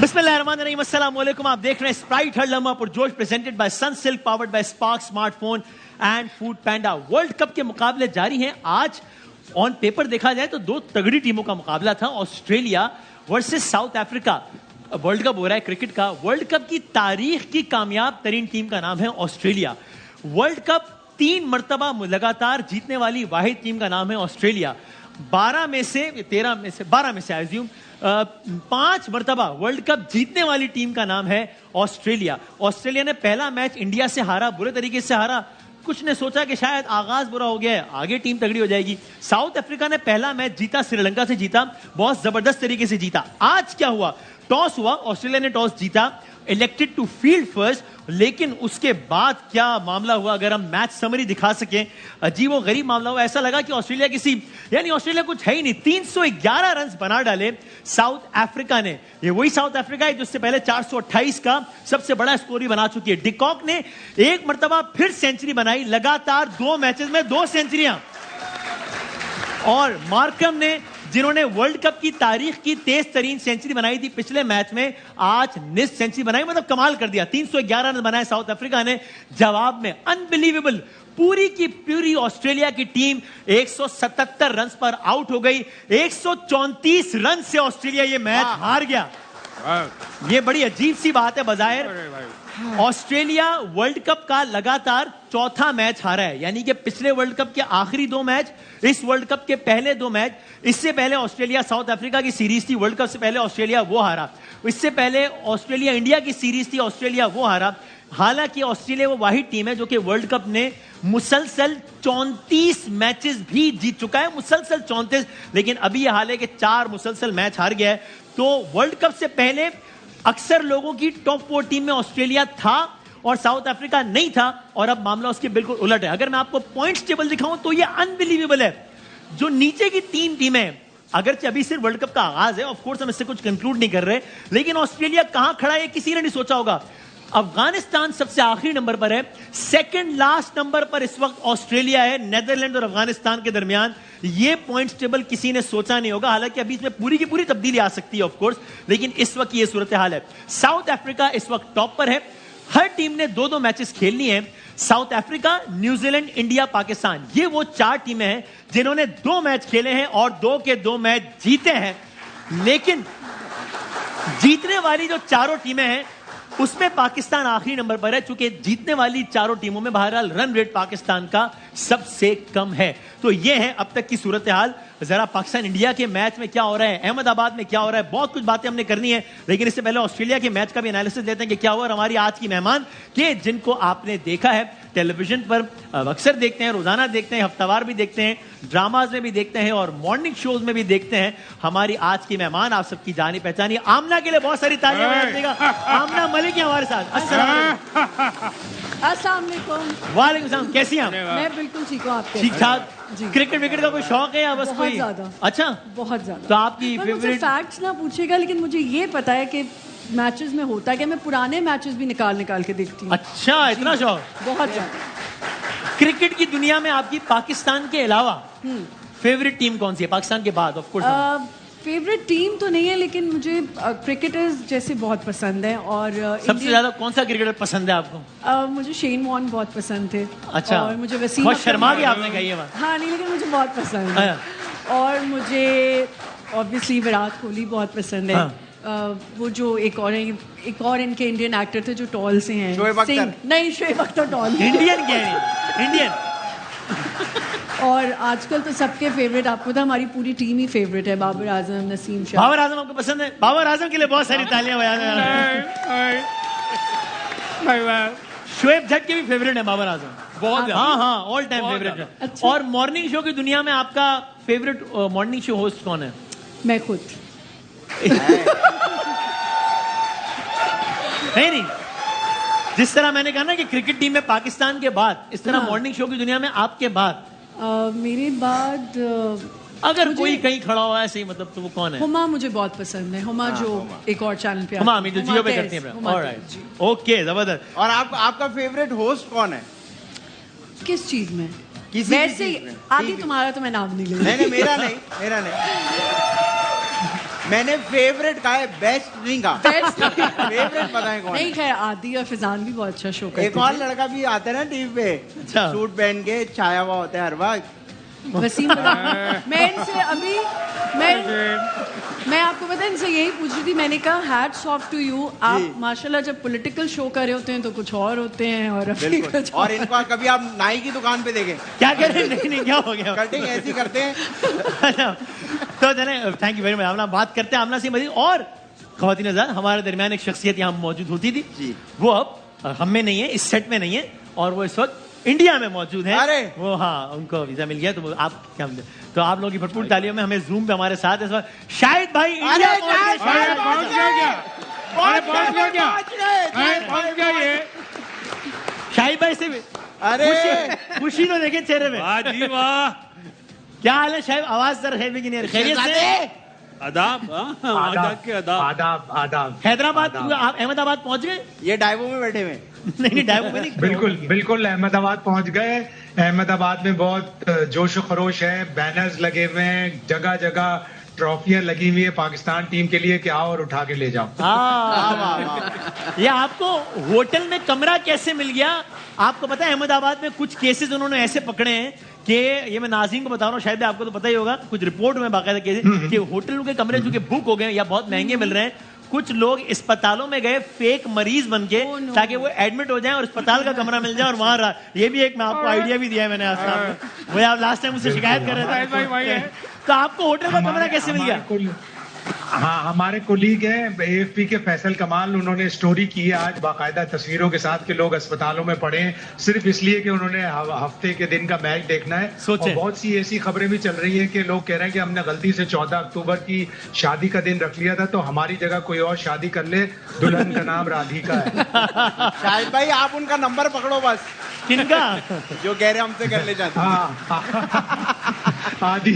बिस्मिल्लाहिर्रहमानिर्रहीम, अस्सलाम वालेकुम। आप देख रहे हैं स्प्राइट हर लम्हा पुरजोश presented by Sunsilk powered by Spark smartphone and Foodpanda. World cup के मुकाबले जारी हैं। आज ऑन पेपर देखा जाए तो दो तगड़ी टीमों का मुकाबला था, Australia versus south Africa. World cup हो रहा है क्रिकेट का। वर्ल्ड कप की तारीख की कामयाब तरीन टीम का नाम है ऑस्ट्रेलिया। वर्ल्ड कप 3 मरतबा लगातार जीतने वाली वाहिद टीम का नाम है ऑस्ट्रेलिया। 12 में से आई अज्यूम 5 मरतबा वर्ल्ड कप जीतने वाली टीम का नाम है ऑस्ट्रेलिया। ऑस्ट्रेलिया ने पहला मैच इंडिया से हारा, बुरे तरीके से हारा। कुछ ने सोचा कि शायद आगाज बुरा हो गया है, आगे टीम तगड़ी हो जाएगी। साउथ अफ्रीका ने पहला मैच जीता, श्रीलंका से जीता, बहुत जबरदस्त तरीके से जीता। आज क्या हुआ? टॉस हुआ, ऑस्ट्रेलिया ने टॉस जीता, इलेक्टेड टू फील्ड फर्स्ट। लेकिन उसके बाद क्या मामला हुआ, अगर हम मैच समरी दिखा सकें, अजीब और गरीब मामला हुआ। ऐसा लगा कि ऑस्ट्रेलिया कुछ है ही नहीं। 311 रन बना डाले साउथ अफ्रीका ने। ये वही साउथ अफ्रीका है जिससे पहले 428 का सबसे बड़ा स्कोर भी बना चुकी है। डिकॉक ने एक मरतबा फिर सेंचुरी बनाई, लगातार 2 मैचेस में 2 सेंचुरियां। और मार्कम ने, जिन्होंने वर्ल्ड कप की तारीख की तेज तरीन सेंचुरी बनाई थी पिछले मैच में, आज निस सेंचुरी बनाई, मतलब कमाल कर दिया। 311 रन बनाए साउथ अफ्रीका ने। जवाब में अनबिलीवेबल, पूरी की पूरी ऑस्ट्रेलिया की टीम 177 रन पर आउट हो गई। 134 रन से ऑस्ट्रेलिया ये मैच हार गया। ये बड़ी अजीब सी बात है बजाहिर। ऑस्ट्रेलिया वर्ल्ड कप का लगातार 4था मैच हारा है, यानी कि पिछले वर्ल्ड कप के आखिरी 2 मैच, इस वर्ल्ड कप के पहले 2 मैच। इससे पहले ऑस्ट्रेलिया साउथ अफ्रीका की सीरीज थी, वर्ल्ड कप से पहले ऑस्ट्रेलिया वो हारा। इससे पहले ऑस्ट्रेलिया इंडिया की सीरीज थी, ऑस्ट्रेलिया वो हारा। हालांकि ऑस्ट्रेलिया वो वाहिद टीम है जो कि वर्ल्ड कप ने मुसलसल 34 मैचेस भी जीत चुका है, मुसलसल 34। लेकिन अभी यह हाल है कि 4 मुसलसल मैच हार गया है। तो वर्ल्ड कप से पहले अक्सर लोगों की टॉप 4 टीम में ऑस्ट्रेलिया था और साउथ अफ्रीका नहीं था, और अब मामला उसके बिल्कुल उलट है। अगर मैं आपको पॉइंट्स टेबल दिखाऊं तो ये अनबिलीवेबल है। जो नीचे की 3 टीमें, अगर अभी सिर्फ वर्ल्ड कप का आगाज है, ऑफ कोर्स हम इससे कुछ कंक्लूड नहीं कर रहे, लेकिन ऑस्ट्रेलिया कहां खड़ा है किसी ने नहीं सोचा होगा। अफगानिस्तान सबसे आखिरी नंबर पर है, सेकंड लास्ट नंबर पर इस वक्त ऑस्ट्रेलिया है, नेदरलैंड और अफगानिस्तान के दरमियान। ये पॉइंट्स टेबल किसी ने सोचा नहीं होगा। हालांकि अभी इसमें पूरी की पूरी तब्दीली आ सकती है ऑफ कोर्स, लेकिन इस वक्त ये सूरत हाल है। साउथ अफ्रीका इस वक्त टॉप पर है। हर टीम ने 2-2 मैचेस खेलनी है। South Africa, New Zealand, India, Pakistan, ये वो 4 टीमें हैं जिन्होंने 2 मैच खेले हैं और 2 के 2 मैच जीते हैं। लेकिन जीतने वाली जो 4 टीमें हैं उसमें पाकिस्तान आखिरी नंबर पर है, चूंकि जीतने वाली 4 टीमों में बहरहाल रन रेट पाकिस्तान का सबसे कम है। तो ये है अब तक की सूरत हाल। जरा पाकिस्तान इंडिया के मैच में क्या हो रहा है, अहमदाबाद में क्या हो रहा है, बहुत कुछ बातें हमने करनी है, लेकिन इससे पहले ऑस्ट्रेलिया के मैच का भी एनालिसिस लेते हैं कि क्या हुआ। और हमारी आज की मेहमान के, जिनको आपने देखा है टेलीविजन पर, अक्सर देखते हैं, रोजाना देखते हैं, हफ्तावार भी देखते हैं, ड्रामाज में भी देखते हैं और मॉर्निंग शोज में भी देखते हैं। हमारी आज की मेहमान आप सबकी जानी पहचानी आमना के लिए बहुत सारी तालियां बजाइएगा। आमना मलिक है हमारे साथ। अस्सलाम वालेकुम। वालेकुम सलाम, कैसी हैं आप? मैं बिल्कुल ठीक हूँ। आपके ठीक ठाक। क्रिकेट विकेट का कोई शौक है या बस कोई? ज्यादा। अच्छा, बहुत ज्यादा। तो आपकी फेवरेट? फैक्ट्स ना पूछेगा, लेकिन मुझे ये पता है कि मैचेस में होता है कि मैं पुराने मैचेस भी निकाल के देखती हूँ। अच्छा, इतना शौक? बहुत ज्यादा। क्रिकेट की दुनिया में आपकी पाकिस्तान के अलावा फेवरेट टीम कौन सी है? पाकिस्तान के बाद ऑफ कोर्स। फेवरेट टीम तो नहीं है, लेकिन मुझे क्रिकेटर्स जैसे बहुत पसंद है। और सबसे ज्यादा कौन सा क्रिकेटर पसंद है आपको? मुझे शेन वॉर्न बहुत पसंद थे। अच्छा। और मुझे वसीम बहुत शर्मा गया आपने कही है बात। हाँ नहीं, लेकिन मुझे बहुत पसंद है। और मुझे ऑब्वियसली विराट कोहली बहुत पसंद है। वो जो एक और इनके इंडियन एक्टर थे जो टॉल से हैं, शोएब अख्तर। नहीं, शोएब अख्तर टॉल। इंडियन क्या है? इंडियन। और आजकल तो सबके फेवरेट, आपको तो हमारी पूरी टीम ही फेवरेट है, बाबर आजम, नसीम शाह। बाबर आजम आपको पसंद है? बाबर आजम के लिए बहुत सारी तालियां बजाएं। शोएब जट के भी फेवरेट है बाबर आजम, बहुत। हाँ, ऑल टाइम फेवरेट है। अच्छा। और मॉर्निंग शो की दुनिया में आपका फेवरेट मॉर्निंग शो होस्ट कौन है? मैं खुद। नहीं, जिस तरह मैंने कहा ना कि क्रिकेट टीम में पाकिस्तान के बाद, इस तरह मॉर्निंग शो की दुनिया में आपके बाद मेरे बाद अगर कोई कहीं खड़ा हुआ है ऐसे ही, मतलब तो वो कौन है? हुमा मुझे बहुत पसंद है। हुमा जो एक और चैनल पे हुमा जो जियो पे करती है। ऑलराइट, ओके, जबरदस्त। और आपका फेवरेट होस्ट कौन है? किस चीज में? किसी वैसे आदि तुम्हारा तो मैं नाम नहीं ले रही। नहीं, मेरा नहीं। मैंने फेवरेट कहा है, बेस्ट नहीं कहा। Best फेवरेट बताएं कौन नहीं है? खैर आदि और फिजान भी बहुत अच्छा शो करते एक और लड़का भी आता है ना टीवी पे, अच्छा। सूट पहन के छाया हुआ होता है हर वक्त। वसीम मैं इनसे अभी मैं आपको पता है इनसे यही पूछ रही थी, मैंने कहा हैट्स ऑफ टू यू, आप माशाल्लाह जब पॉलिटिकल शो कर रहे होते हैं तो कुछ और होते हैं और अभी बिल्कुल। कुछ और इनको कभी आप नाई की दुकान पे देखें, क्या कह रहे हैं? नहीं क्या हो गया? कटिंग ऐसी करते हैं। तो चले, थैंक यू वेरी मच। आमना बात करते हैं आमना से मजीद। और ख़वातीन हज़रात, हमारे दरमियान एक शख्सियत यहाँ मौजूद होती थी जी। वो अब हम में नहीं है, इस सेट में नहीं है, और वो इस वक्त इंडिया में मौजूद है। अरे! वो हाँ, उनको वीजा मिल गया, तो वो आप क्या तो आप लोगों की भरपूर तालियों में हमें जूम पे हमारे साथ इस वक्त शाहिद भाई इंडिया अरे पहुंच गए। शाहिद पहुंच गया क्या? अरे पहुंच गया क्या? गए। पहुंच गया ये? शाहिद भाई से भी अरे खुशी तो देखे चेहरे में। वाह जी वाह। क्या हाल है शाहिद? आवाज जरा है भी नहीं, खैरियत से? आदाब, हाँ, आदाब के आदाब। आदाब आदाब। हैदराबाद, आप अहमदाबाद पहुंच गए? ये डाइवो में बैठे हुए। नहीं डायबो में नहीं। बिल्कुल बिल्कुल अहमदाबाद पहुंच गए। अहमदाबाद में बहुत जोश खरोश है, बैनर्स लगे हुए हैं, जगह जगह ट्रॉफियां लगी हुई है पाकिस्तान टीम के लिए कि आओ और उठा के ले जाओ। ये आपको होटल में कमरा कैसे मिल गया? आपको पता है अहमदाबाद में कुछ केसेस उन्होंने ऐसे पकड़े हैं कि ये मैं नाज़रीन को बता रहा हूँ, शायद आपको तो पता ही होगा, कुछ रिपोर्ट में बाकायदा केसेस कि होटलों के कमरे जो कि बुक हो गए या बहुत महंगे मिल रहे हैं, कुछ लोग अस्पतालों में गए फेक मरीज बन के ताकि वो एडमिट हो जाएं और अस्पताल का कमरा मिल जाए और वहां रहा। ये भी एक मैं आपको आइडिया भी दिया है मैंने आज साहब, वो आप लास्ट टाइम मुझसे शिकायत कर रहे थे। भाई है। तो आपको होटल का कमरा कैसे मिल गया? हाँ, हमारे कोलीग हैं AFP के फैसल कमाल, उन्होंने स्टोरी की है आज बाकायदा तस्वीरों के साथ कि लोग अस्पतालों में पड़े हैं सिर्फ इसलिए कि उन्होंने हफ्ते के दिन का मैच देखना है। सोचें। और बहुत सी ऐसी खबरें भी चल रही हैं कि लोग कह रहे हैं कि हमने गलती से 14 अक्टूबर की शादी का दिन रख लिया था, तो हमारी जगह कोई और शादी कर ले, दुल्हन का नाम राधिका है। शाहिद भाई आप उनका नंबर पकड़ो बस, किनका? जो कह रहे हैं हमसे कर ले जाते हैं। हाँ आदि।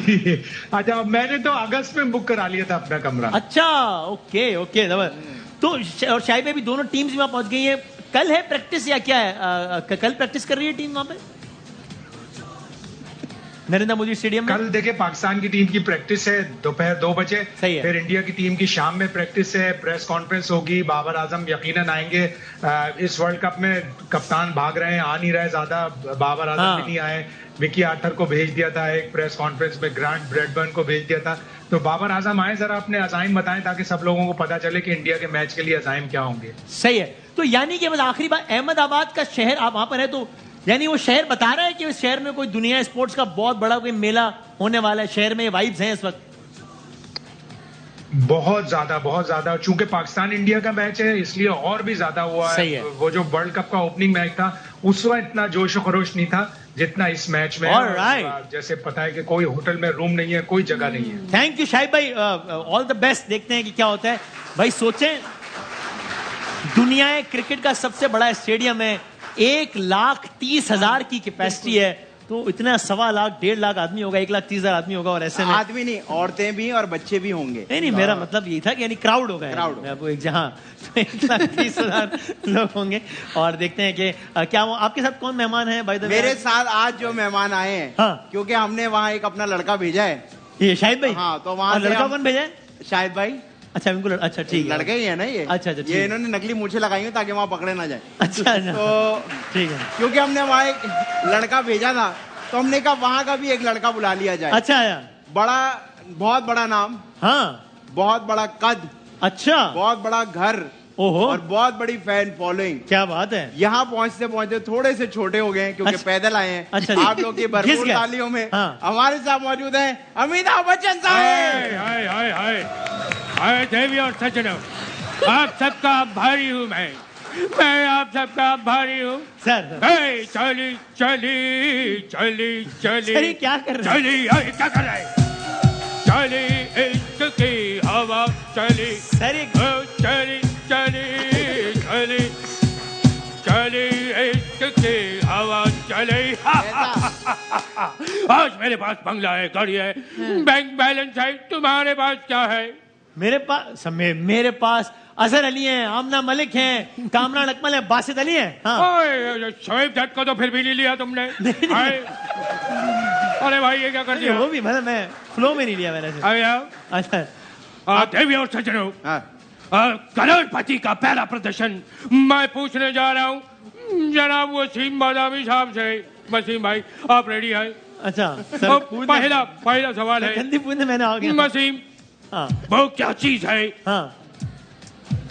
अच्छा, मैंने तो अगस्त में बुक करा लिया था अपना कमरा। अच्छा, ओके ओके। तो और शायद भी दोनों टीम्स वहां पहुंच गई है। कल है प्रैक्टिस या क्या है? कल प्रैक्टिस कर रही है टीम वहां पे नरेंद्र मोदी स्टेडियम में? कल देखे पाकिस्तान की टीम की प्रैक्टिस है दोपहर 2 बजे। सही है। फिर इंडिया की टीम की शाम में प्रैक्टिस है, प्रेस कॉन्फ्रेंस होगी, बाबर आजम यकीनन आएंगे। इस वर्ल्ड कप में कप्तान भाग रहे हैं, आ नहीं रहे ज्यादा, बाबर आजम हाँ। भी नहीं आए। विकी आर्थर को भेज दिया था एक प्रेस कॉन्फ्रेंस में, ग्रांट ब्रैडबर्न को भेज दिया था। तो बाबर आजम आए, जरा अपने अजाइम बताएं ताकि सब लोगों को पता चले कि इंडिया के मैच के लिए अजाइम क्या होंगे। सही है। तो यानी कि बस आखिरी बात, अहमदाबाद का शहर, आप वहां पर है तो यानी वो शहर बता रहा है कि उस शहर में कोई दुनिया स्पोर्ट्स का बहुत बड़ा कोई मेला होने वाला है, शहर में वाइब्स हैं इस वक्त? बहुत ज्यादा। चूंकि पाकिस्तान इंडिया का मैच है इसलिए और भी ज्यादा हुआ सही है। है। वो जो वर्ल्ड कप का ओपनिंग मैच था उस वक्त इतना जोश खरोश नहीं था जितना इस मैच में है। All right. और जैसे पता है कि कोई होटल में रूम नहीं है, कोई जगह नहीं है। थैंक यू शाहिद भाई, ऑल द बेस्ट। देखते हैं कि क्या होता है। भाई सोचें, दुनिया क्रिकेट का सबसे बड़ा स्टेडियम है, 1,30,000 की कैपेसिटी है, तो इतना 1.25 लाख 1.5 लाख आदमी होगा, 1,30,000 आदमी होगा, और ऐसे में आदमी नहीं, औरतें भी और बच्चे भी होंगे। नहीं मेरा मतलब यही था कि यानी क्राउड होगा, Crowd होगा। आपको एक जहां 1,30,000 लोग होंगे। और देखते हैं कि क्या वो आपके साथ कौन मेहमान है? भाई मेरे साथ आज जो मेहमान आए हैं, हाँ। क्योंकि हमने वहाँ एक अपना लड़का भेजा है। ये शाहिद भाई। हाँ, तो वहाँ और से लड़का हम- कौन भेजा है? शाहिद भाई अच्छा इनको अच्छा ठीक है। लड़के ही है ना ये। अच्छा, ठीक ये है। इन्होंने नकली मूछें लगाई हैं ताकि वहाँ पकड़े ना जाए। अच्छा तो ठीक है। क्योंकि हमने वहाँ एक लड़का भेजा था, तो हमने कहा वहाँ का भी एक लड़का बुला लिया जाए। अच्छा आया। बड़ा, बहुत बड़ा नाम, हाँ बहुत बड़ा कद, अच्छा, बहुत बड़ा घर ओहो, और बहुत बड़ी फैन फॉलोइंग। क्या बात है। यहाँ पहुँचते पहुँचते थोड़े से छोटे हो गए हैं क्योंकि अच्छा। पैदल आए हैं। अच्छा जी। आप लोग की घिस भरपूर गए। तालियों में हाँ। हमारे साथ मौजूद हैं अमिताभ बच्चन साहब। हाय हाय हाय हाय देवी और सज्जनों, आप सबका आभारी हूँ मैं आप सबका आभारी हूँ। सर हे, चली चली चली चली सर, ये क्या कर रहे हैं? चली, अरे क्या कर रहे हैं? चली इश्क की हवा चली, सर ये ओ चली चली चली चली इश्क की हवा चली। आज मेरे पास बंगला है, गाड़ी है, बैंक बैलेंस है, तुम्हारे पास क्या है? मेरे पास अजहर अली हैं, आमना मलिक हैं, कामरान अकमल हैं, बासित अली हैं। हाँ। ओए, शोएब जट को तो फिर भी नहीं लिया तुमने। हाय। अरे भाई ये क्या कर दिया? वो भी मतलब मैं फ्लो में नहीं लिया मैंने से। अरे यार, अच्छा देवी और सज्जनों, हाँ करोड़पति का पहला प्रदर्शन मैं पूछने जा रहा हूँ जनाब वसीम बादामी साहब से। वसीम भाई, आप रेडी हैं? अच्छा और सर, पूछने- पहला सवाल है, गंदी पूछने मैंने आ गया। वसीम, हाँ वो क्या चीज है हाँ,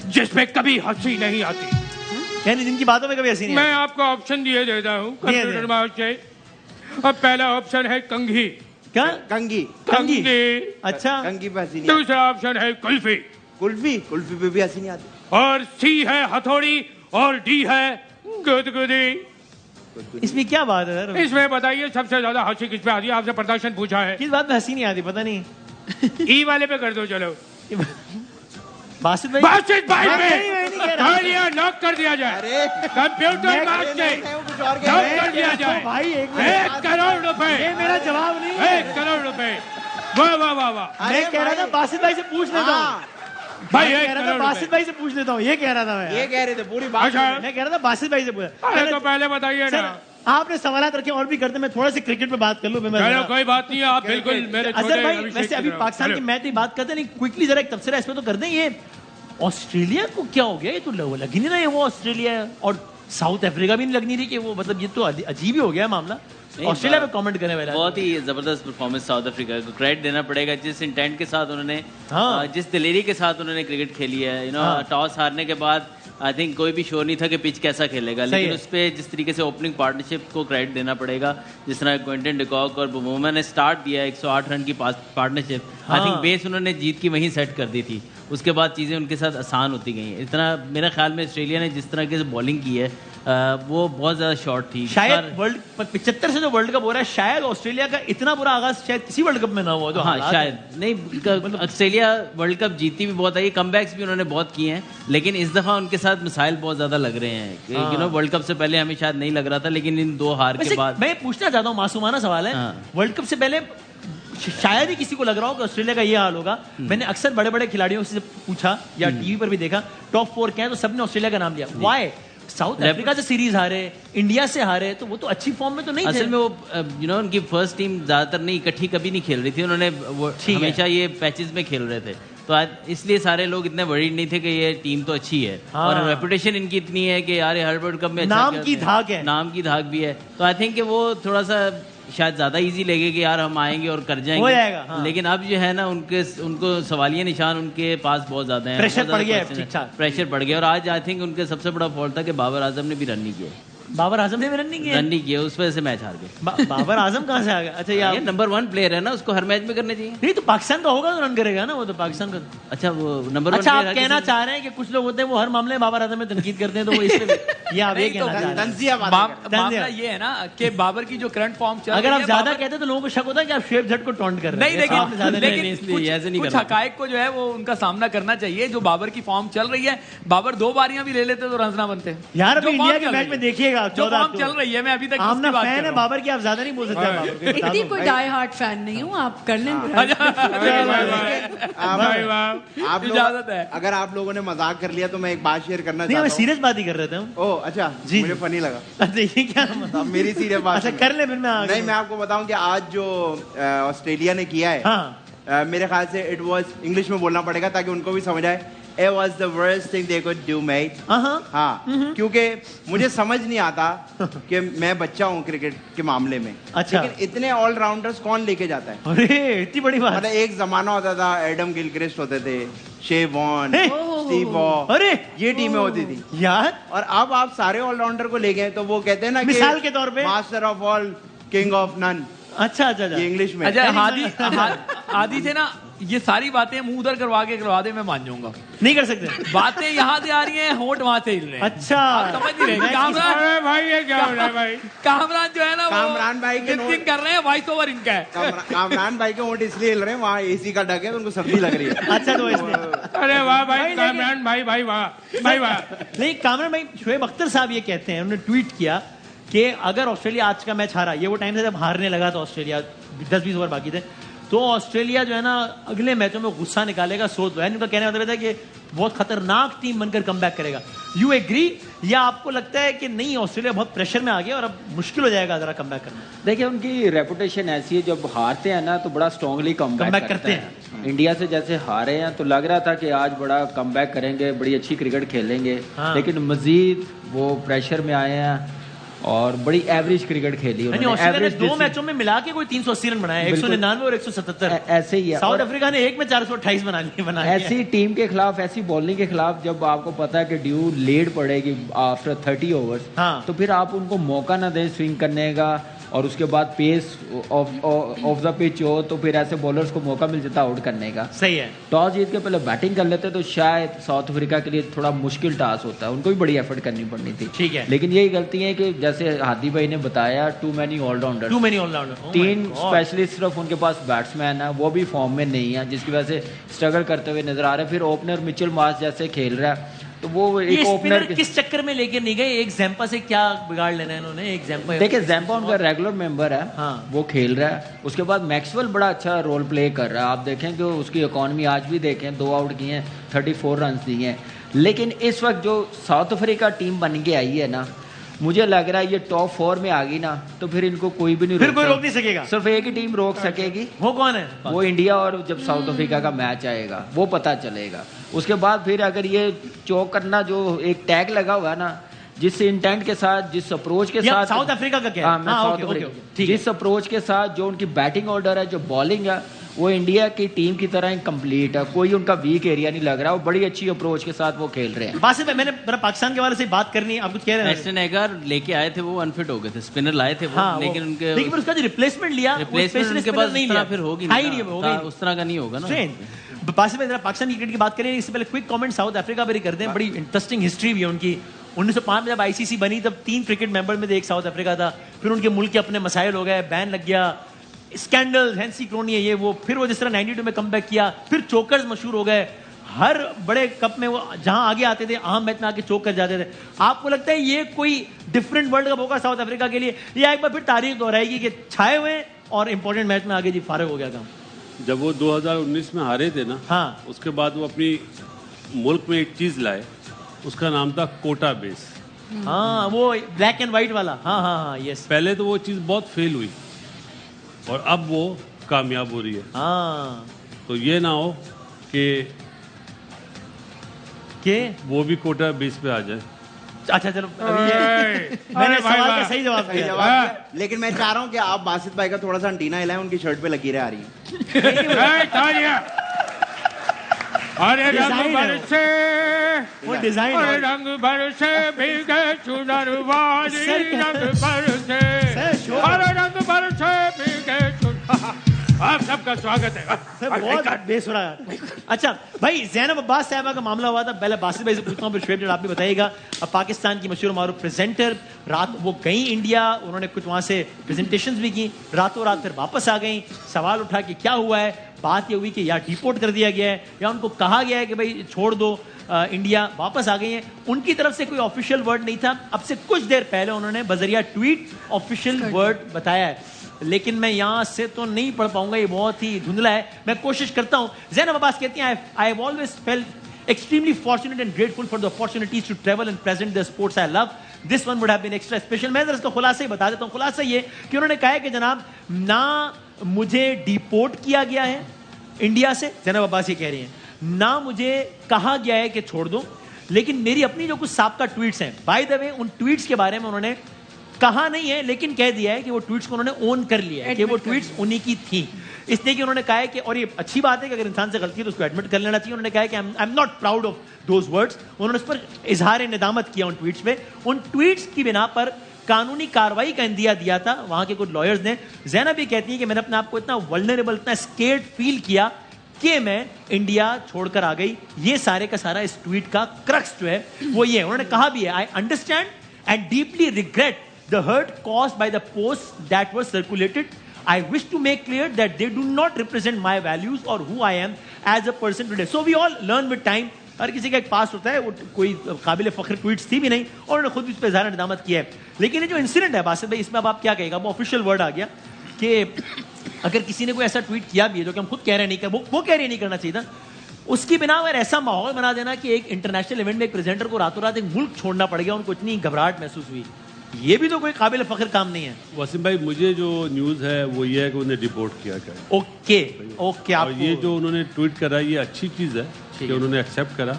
जिसपे कभी हंसी नहीं आती? यानी जिनकी बातों में कभी हंसी नहीं मैं आपको ऑप्शन दिए देता हूँ दिए कंप्यूटर दे। माउस से। अब पहला ऑप्शन है कंघी। क्या? कंगी कंघी। कंघी। अच्छा, कंगी पे हंसी नहीं आती। दूसरा ऑप्शन है कुल्फी। कुल्फी कुल्फी पे भी हंसी नहीं आती। और सी है हथौड़ी और डी है गुदगुदी। इसमें क्या बात है सर? इसमें बताइए सबसे ज्यादा हंसी किस पे आती है? आपसे प्रदर्शन पूछा है। किस बात में हंसी नहीं आती पता नहीं। ई वाले पे कर दो चलो। बासित भाई, बासित भाई पे मैं नहीं कह रहा। तालियां नॉक कर दिया जाए। अरे कंप्यूटर माउस से वो कुछ और नॉक कह रहे कर दिया तो जाए। भाई एक मिनट, 1 करोड़ रुपए। ये मेरा जवाब नहीं है। 1 करोड़ रुपए। वाह वाह वाह वाह। मैं कह रहा था बासित भाई से पूछ लेता हूँ। हाँ, भाई मैं 1 कह रहा था करोड़ बासित रुपए। भाई से पूछ लेता हूँ, ये कह रहा था मैं। ये कह रहे थे पूरी बात। अच्छा। मैं कह रहा था बासित भाई से पूछा। अरे तो पहले बताइए सर, ना। आपने सवाल रखे और भी करते, मैं थोड़ा सा क्रिकेट पे बात कर लूं। चलो कोई बात नहीं है, आप बिल्कुल मेरे छोटे अजहर भाई, अभिषेक वैसे की अभी तरह। पाकिस्तान की चलो। मैच की बात करते नहीं, क्विकली जरा एक तबसरा इस पे तो कर दें। ये ऑस्ट्रेलिया को क्या हो गया? ये तो लग ही नहीं रहा है वो ऑस्ट्रेलिया है, और साउथ अफ्रीका भी नहीं लग नहीं रही कि वो, मतलब ये तो अजीब ही हो गया मामला। ऑस्ट्रेलिया पे कमेंट करें पहले। बहुत ही जबरदस्त परफॉर्मेंस साउथ अफ्रीका को क्रेडिट देना पड़ेगा, जिस इंटेंट के साथ उन्होंने हाँ। जिस दिलेरी के साथ उन्होंने क्रिकेट खेली है। हाँ। टॉस हारने के बाद आई थिंक कोई भी श्योर नहीं था कि पिच कैसा खेलेगा, सही लेकिन है। उस पे जिस तरीके से ओपनिंग पार्टनरशिप को क्रेडिट देना पड़ेगा, जिस तरह क्विंटन डिकॉक और बुमरा ने स्टार्ट दिया 108 रन की पार्टनरशिप, आई हाँ। थिंक बेस उन्होंने जीत की वहीं सेट कर दी थी। उसके बाद चीज़ें उनके साथ आसान होती गई। इतना मेरे ख्याल में ऑस्ट्रेलिया ने जिस तरह की बॉलिंग की है वो बहुत ज़्यादा शॉर्ट थी। शायद वर्ल्ड 75 से जो वर्ल्ड कप हो रहा है, शायद ऑस्ट्रेलिया का इतना बुरा आगाज शायद किसी वर्ल्ड कप में ना हुआ। जो हाँ हालात शायद नहीं, ऑस्ट्रेलिया वर्ल्ड कप जीती भी बहुत आई, कमबैक्स भी उन्होंने बहुत किए हैं, लेकिन इस दफा उनके साथ मिसाइल बहुत ज्यादा लग रहे हैं। हाँ। यू नो वर्ल्ड कप से पहले हमें शायद नहीं लग रहा था, लेकिन इन 2 हार वैसे के बाद मैं पूछना चाहता हूँ, मासूमाना सवाल है। हाँ। वर्ल्ड कप से पहले शायद ही किसी को लग रहा हो कि ऑस्ट्रेलिया का ये हाल होगा। मैंने अक्सर बड़े बड़े खिलाड़ियों से पूछा या टीवी पर भी देखा, टॉप 4 क्या है, तो सबने ऑस्ट्रेलिया का नाम लिया। वाई? साउथ अफ्रीका से सीरीज हारे, इंडिया से हारे, तो वो तो अच्छी फॉर्म में तो नहीं थे। असल में वो यू नो उनकी फर्स्ट टीम ज्यादातर नहीं इकट्ठी कभी नहीं खेल रही थी, उन्होंने वो ठीक है। हमेशा ये पैचेस में खेल रहे थे, तो आज इसलिए सारे लोग इतने वरीड नहीं थे कि ये टीम तो अच्छी है। हाँ। और रेपुटेशन इनकी इतनी है कि यार ये हर वर्ल्ड कप में अच्छा नाम खेलते की हैं। धाक है। नाम की धाक भी है, तो आई थिंक कि वो थोड़ा सा शायद ज्यादा इजी लगे कि यार हम आएंगे और कर जाएंगे, हो जाएगा, हाँ। लेकिन अब जो है ना उनको सवालिया निशान उनके पास बहुत ज्यादा है। प्रेशर बहुत पड़ गया है, ज्यादा ठीक-ठाक। प्रेशर पड़ गया, और आज आई थिंक उनके सबसे बड़ा फॉल्ट था कि बाबर आजम ने भी रन नहीं किया। बाबर आजम ने भी रन नहीं किया। रन नहीं किया, उस वजह से मैच हार गए। बाबर आजम कहाँ से आ गया? अच्छा, ये नंबर 1 प्लेयर है ना, उसको हर मैच में करने चाहिए। नहीं तो पाकिस्तान का होगा तो रन करेगा ना, वो तो पाकिस्तान का। अच्छा वो नंबर 1 अच्छा, आप कहना चाह रहे हैं कि कुछ लोग होते हैं वो हर मामले में बाबर आजम में तनकीद करते हैं, तो वो इसलिए ये आप ये नहीं, तो कहना चाह रहे हैं। तंजिया बात मामला ये है ना कि बाबर की जो करंट फॉर्म चल अगर रही आप है, ज्यादा बाबर- कहते हैं तो लोगों को शक होता है कि आप शुएब जट को टॉन्ट कर रहे नहीं हैं। आपने ज्यादा लेकिन नहीं- नहीं, इसलिए कुछ ऐसे नहीं कुछ करना। हकायक को जो है वो उनका सामना करना चाहिए। जो बाबर की फॉर्म चल रही है, बाबर 2 बारियां भी ले लेते तो रन ना बनते। यार अभी जो इंडिया फॉर्म के चल मैच रही में है, देखिएगा, जो 14 फॉर्म चल रही है, मैं अभी तक आमना उसकी बात फैन कर है रहा हूं। बाबर की, आप ज्यादा नहीं बोल सकते हैं बाबर के। इतनी कोई डाई हार्ट फैन नहीं हूँ, आप कर लें भाई वाह। आप लोग, इजाजत है। अगर आप लोगों ने मजाक कर लिया तो मैं एक बात शेयर करना नहीं, हमें चाहता हूँ। सीरियस बात ही कर रहे थे हम। ओह अच्छा, जी, मुझे जी। फनी लगा। अच्छा, ये क्या अब मेरी सीरियस बात अच्छा सुनो। कर ले, फिर मैं आगे। नहीं, मैं आपको बताऊं कि आज जो ऑस्ट्रेलिया ने किया है, हाँ, मेरे ख्याल से इट वाज, इंग्लिश में बोलना पड़ेगा ताकि उनको भी समझ आए, it was the worst thing they could do mate। हाँ, हाँ, क्योंकि मुझे समझ नहीं आता कि मैं बच्चा हूँ क्रिकेट के मामले में, अच्छा। लेकिन इतने ऑलराउंडर्स कौन लेके जाता है? अरे इतनी बड़ी बात। मतलब एक जमाना होता था, एडम गिलक्रिस्ट होते थे, शे वॉन, हे! स्टीव वॉ, अरे ये टीमें होती थी। यार, और अब आप सारे ऑलराउंडर को ले गए, तो वो कहते हैं ना कि मिसाल के तौर पे? Master of all, king of none, अच्छा अच्छा अच्छा। ये इंग्लिश में। अच्छा, नहीं, आदि से ना ये सारी बातें मुंह उधर करवा दे, मैं मान जाऊंगा। नहीं कर सकते। बातें यहाँ से आ रही हैं, होंठ वहां से हिल रहे हैं। अच्छा, आप समझ नहीं रहे। कामरान अरे भाई ये क्या हो रहा है भाई? कामरान जो है ना, वो कामरान भाई के जिन कर रहे हैं, वॉइस ओवर इनका है। कामरान भाई के वोट इसलिए हिल रहे हैं, वहाँ एसी का ढक है तो उनको सर्दी लग रही है। अच्छा तो इसलिए अरे वाह भाई, भाई, कामरान भाई, भाई वाह, भाई वाह। नहीं, कामरान भाई, शुएब अख्तर साहब ये कहते हैं, उन्होंने ट्वीट किया कि अगर ऑस्ट्रेलिया आज का मैच हारा, ये वो टाइम था जब हारने लगा था ऑस्ट्रेलिया, 10-20 ओवर बाकी थे, तो ऑस्ट्रेलिया जो है ना अगले मैचों में गुस्सा निकालेगा, सोच लो। उनका कहने का मतलब था कि बहुत खतरनाक टीम बनकर कमबैक करेगा। यू एग्री या आपको लगता है कि नहीं ऑस्ट्रेलिया बहुत प्रेशर में आ गया और अब मुश्किल हो जाएगा जरा कमबैक करना? देखिए उनकी रेपुटेशन ऐसी है, जब हारते हैं ना तो बड़ा स्ट्रांगली कमबैक करते हैं। इंडिया से जैसे हारे हैं तो लग रहा था कि आज बड़ा कमबैक करेंगे, बड़ी अच्छी क्रिकेट खेलेंगे, लेकिन मजीद वो प्रेशर में आए हैं और बड़ी एवरेज क्रिकेट खेली उन्होंने। ऑस्ट्रेलिया ने 2 मैचों में मिला के कोई 380 रन बनाए, 199 और 177। ऐसे ही है। साउथ अफ्रीका ने एक में 428 बना ऐसी टीम के खिलाफ, ऐसी बॉलिंग के खिलाफ जब आपको पता है कि ड्यू लीड पड़ेगी आफ्टर 30 ओवर्स, तो फिर आप उनको मौका ना दें स्विंग करने का, और उसके बाद पेस ऑफ द पिच हो तो फिर ऐसे बॉलर्स को मौका मिल जाता आउट करने का। सही है। टॉस जीत के पहले बैटिंग कर लेते तो शायद साउथ अफ्रीका के लिए थोड़ा मुश्किल टास्क होता है, उनको भी बड़ी एफर्ट करनी पड़नी थी। ठीक है। लेकिन यही गलती है कि जैसे हादी भाई ने बताया, टू मैनी ऑलराउंडर, 3 स्पेशलिस्ट सिर्फ उनके पास बैट्समैन है, वो भी फॉर्म में नहीं है, जिसकी वजह से स्ट्रगल करते हुए नजर आ रहे हैं। फिर ओपनर मिचेल मार्श जैसे खेल रहा है तो वो एक ओपनर किस चक्कर में लेके नहीं गए? एक जैम्पा से क्या बिगाड़ लेना है इन्होंने? एक जैम्पा, देखिए जैम्पा उनका रेगुलर मेंबर है, वो खेल रहा है। उसके बाद मैक्सवेल बड़ा अच्छा रोल प्ले कर रहा है। आप देखें कि उसकी इकॉनमी आज भी देखें, 2 आउट किए हैं, 34 रन दिए हैं। लेकिन इस वक्त जो साउथ अफ्रीका टीम बन के आई है ना, मुझे लग रहा है ये टॉप 4 में आ गई ना तो फिर इनको कोई भी नहीं रोक नहीं सकेगा। सिर्फ एक ही टीम रोक सकेगी। वो कौन है? वो इंडिया, और जब साउथ अफ्रीका का मैच आएगा वो पता चलेगा। उसके बाद फिर अगर ये चौक करना जो एक टैग लगा हुआ है ना, जिस इंटेंट के साथ, जिस अप्रोच के साथ, साउथ अफ्रीका का क्या है? जिस अप्रोच के साथ जो उनकी बैटिंग ऑर्डर है, जो बॉलिंग है, वो इंडिया की टीम की तरह कंप्लीट है, कोई उनका वीक एरिया नहीं लग रहा। वो बड़ी अच्छी अप्रोच के साथ वो खेल रहे हैं। बासित भाई, मैंने पाकिस्तान के बारे से बात करनी है, आप कुछ कह रहे हैं? वेस्टर्न एगर लेके आए थे, वो अनफिट हो गए थे, स्पिनर लाए थे वो, लेकिन उनके लेकिन उसका जो रिप्लेसमेंट लिया, उनके पास नहीं लिया, फिर होगी उस तरह का नहीं होगा ना। बासित भाई, पाकिस्तान क्रिकेट की बात करें इससे पहले क्विक कमेंट साउथ अफ्रीका पर ही करते हैं। बड़ी इंटरेस्टिंग हिस्ट्री भी है उनकी। 1905 में जब आईसीसी बनी तब 3 क्रिकेट मेंबर में से एक साउथ अफ्रीका था। फिर उनके मुल्क के अपने मसाइल हो गए, बैन लग गया, स्कैंडल, हैंसी क्रोनी है ये वो। फिर वो जिस तरह 92 में कमबैक किया, फिर चोकर्स मशहूर हो गए। हर बड़े कप में वो जहां आगे आते थे, अहम मैच में आके चोक कर जाते थे। आपको लगता है ये कोई डिफरेंट वर्ल्ड कप होगा साउथ अफ्रीका के लिए, या एक बार फिर तारीख दोहराएगी कि छाए हुए और इंपॉर्टेंट मैच में आगे जी फारग हो गया काम? जब वो 2019 में हारे थे ना, उसके बाद वो अपनी मुल्क में एक चीज लाए, उसका नाम था कोटा बेस। वो ब्लैक एंड व्हाइट वाला। यस। पहले तो वो चीज बहुत फेल हुई और अब वो कामयाब हो रही है। तो ये ना हो कि वो भी कोटा बेस पे आ जाए। अच्छा चलो, मैंने सवाल का सही जवाब दिया। लेकिन मैं चाह रहा हूँ कि आप बासित भाई का थोड़ा सा अंटीना हिलाएं, उनकी शर्ट पे लकीरें आ रही हैं। अरे रंग बरसे, वो डिजाइन, अरे रंग बरसे भीगे चुनर वाली, रंग बरसे, अरे रंग बरसे भीगे चुनर। आप सबका स्वागत है। बहुत बेसुरा है। अच्छा भाई, ज़ैनब अब्बास साहबा का मामला हुआ था, पहले बासित भाई से पूछता हूँ, फिर शुएब आप भी बताइएगा। अब पाकिस्तान की मशहूर मारूफ प्रेजेंटर, रात वो गई इंडिया, उन्होंने कुछ वहाँ से प्रेजेंटेशंस भी की, रातों रात फिर वापस आ गई। सवाल उठा कि क्या हुआ है? बात ये हुई कि या डिपोर्ट कर दिया गया है या उनको कहा गया है कि भाई छोड़ दो इंडिया, वापस आ गई हैं। उनकी तरफ से कोई ऑफिशियल वर्ड नहीं था। अब से कुछ देर पहले उन्होंने बजरिया ट्वीट ऑफिशियल वर्ड बताया है, लेकिन मैं यहाँ से तो नहीं पढ़ पाऊंगा, ये बहुत ही धुंधला है, मैं कोशिश करता हूँ। ज़ैनब अब्बास कहती हैं, I have always felt extremely fortunate and grateful for the opportunities to travel and present the sports I love. This one would have been extra special. मैं इसका खुलासा ही बता देता हूँ। खुलासा ये कि उन्होंने कहा है कि जनाब, ना मुझे डिपोर्ट किया गया है इंडिया से, ज़ैनब अब्बास ये कह रही हैं, ना मुझे कहा गया है कि छोड़ दो, लेकिन मेरी अपनी जो कुछ साबका ट्वीट्स हैं, बाय द वे उन ट्वीट्स के बारे में उन्होंने कहा नहीं है लेकिन कह दिया है कि वो ट्वीट्स को उन्होंने ओन कर लिया है कि वो ट्वीट्स उन्हीं की थी। इसलिए कि उन्होंने कहा है कि, और ये अच्छी बात है कि अगर इंसान से गलती है तो उसको एडमिट कर लेना चाहिए। उन्होंने कहा है कि I am not proud of those words. उन्होंने उस पर इजहार निदामत किया उन ट्वीट्स पे। उन ट्वीट्स की बिना पर कानूनी कार्रवाई का इंदिया दिया था वहां के कुछ लॉयर्स ने। ज़ैनब भी कहती है कि मैंने अपने आप को इतना वल्नरेबल, इतना स्केर्ड फील किया कि मैं इंडिया छोड़कर आ गई। ये सारे का सारा इस ट्वीट का क्रक्स जो है वो ये है। उन्होंने कहा भी है, I understand and deeply regret the hurt caused by the posts that were circulated. I wish to make clear that they do not represent my values or who I am as a person today. So we all learn with time. हर किसी का एक पास होता है, वो कोई काबिल फख्र tweets थी भी नहीं और उन्होंने खुद भी इस पर इज़हार निदामत किया है। लेकिन ये जो इंसिडेंट है बासित भाई, इसमें अब आप क्या कहेगा? वो ऑफिशियल वर्ड आ गया कि अगर किसी ने कोई ऐसा ट्वीट किया भी है जो कि हम खुद कह रहे नहीं, वो कह रहे नहीं करना चाहिए था, उसकी बिना पर ऐसा माहौल बना देना कि एक इंटरनेशनल इवेंट में एक प्रेजेंटर को रातों रात एक मुल्क छोड़ना पड़ गया, उनको इतनी घबराहट महसूस हुई, ये भी तो कोई काबिल फख्र काम नहीं है। वसीम भाई, मुझे जो न्यूज़ है वो ये है कि उन्हें डिपोर्ट किया गया। ओके और ये जो उन्होंने ट्वीट करा ये अच्छी चीज़ है कि उन्होंने एक्सेप्ट करा,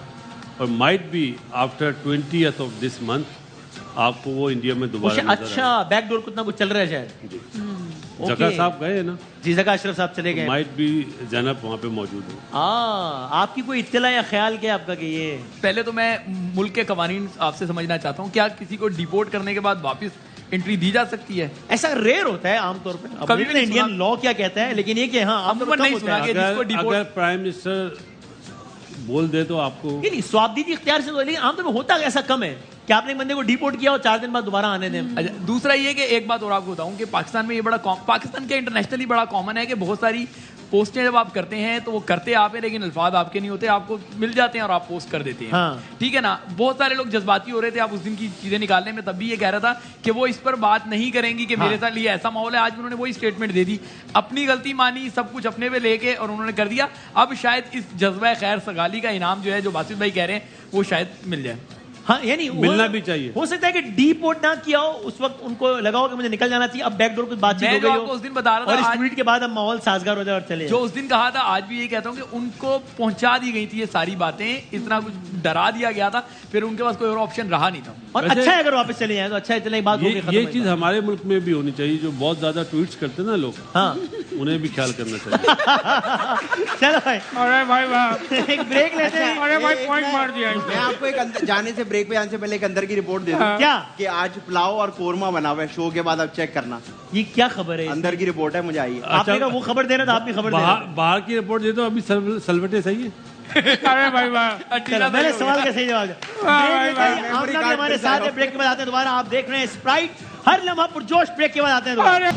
और might be after 20th of this month आपको वो इंडिया में दोबारा अच्छा बैकडोर कुछ ना कुछ चल रहा है शायद। जका साहब गए हैं ना जी, जका अशरफ साहब चले गए, माइट बी जैनब वहाँ पे मौजूद है। आपकी कोई इत्तला या ख्याल क्या आपका कि ये पहले तो मैं मुल्क के कवानीन आपसे समझना चाहता हूँ, क्या किसी को डिपोर्ट करने के बाद वापस एंट्री दी जा सकती है? ऐसा रेयर होता है आमतौर पे, कभी भी इंडियन लॉ क्या कहता है, लेकिन ये कि हाँ अमूमन नहीं सुना कि जिसको डिपोर्ट अगर प्राइम मिनिस्टर बोल दे तो आपको नहीं स्वाबदीदी इख्तियार से, लेकिन आमतौर पर होता ऐसा कम है कि आपने एक बंदे को डिपोर्ट किया और 4 दिन बाद दोबारा आने दें। अच्छा, दूसरा ये कि एक बात और आपको बताऊं कि पाकिस्तान में ये बड़ा पाकिस्तान के इंटरनेशनली बड़ा कॉमन है कि बहुत सारी पोस्टें जब आप करते हैं तो वो करते आप हैं लेकिन अल्फाज आपके नहीं होते, आपको मिल जाते हैं और आप पोस्ट कर देते हैं। हाँ। ठीक है ना, बहुत सारे लोग जज्बाती हो रहे थे आप उस दिन की चीजें निकालने में, तब भी ये कह रहा था कि वो इस पर बात नहीं करेंगी कि मेरे साथ ये ऐसा माहौल है। आज उन्होंने वही स्टेटमेंट दे दी, अपनी गलती मानी, सब कुछ अपने पे लेके और उन्होंने कर दिया। अब शायद इस जज्बा खैर सगाली का इनाम जो है, जो बासित भाई कह रहे हैं, वो शायद मिल जाए। हाँ, यानी मिलना भी चाहिए। हो सकता है कि डीपोर्ट ना किया हो, उस वक्त उनको लगा हो कि मुझे निकल जाना चाहिए, अब बैकडोर कुछ बातचीत हो गई हो, उस दिन बता रहा था, और इस ट्वीट के बाद अब माहौल साजगार हो जाए और चले जो उस दिन कहा था, आज भी ये कहता हूँ कि उनको पहुंचा दी गई थी ये सारी बातें, इतना कुछ डरा दिया गया था, फिर उनके पास कोई और ऑप्शन रहा नहीं था। और अच्छा है अगर वापस चले जाए तो अच्छा, इतनी बात ये चीज हमारे मुल्क में भी होनी चाहिए, जो बहुत ज्यादा ट्वीट्स करते हैं ना लोग, हाँ उन्हें भी ख्याल करना चाहिए। चलो भाई, अरे भाई वाह, एक ब्रेक लेते हैं। अरे भाई पॉइंट मार दिया मैं आपको एक जाने से ब्रेक पे जाने से पहले एक अंदर की रिपोर्ट दे दूं क्या कि आज पुलाव और कोरमा बना हुआ है, शो के बाद आप चेक करना। ये क्या खबर है? अंदर की रिपोर्ट है, मुझे आई है। आपने कहा वो खबर दे रहे तो आप भी खबर दे रहे हैं। बाहर की रिपोर्ट दे दो, अभी सलवटे सही है। अरे भाई वाह, मैंने सवाल का सही जवाब दिया। आप लोग हमारे साथ हैं, ब्रेक के बाद आते हैं दोबारा। आप देख रहे हैं स्प्राइट, हर लम्हा पुरजोश। ब्रेक के बाद आते हैं दोबारा।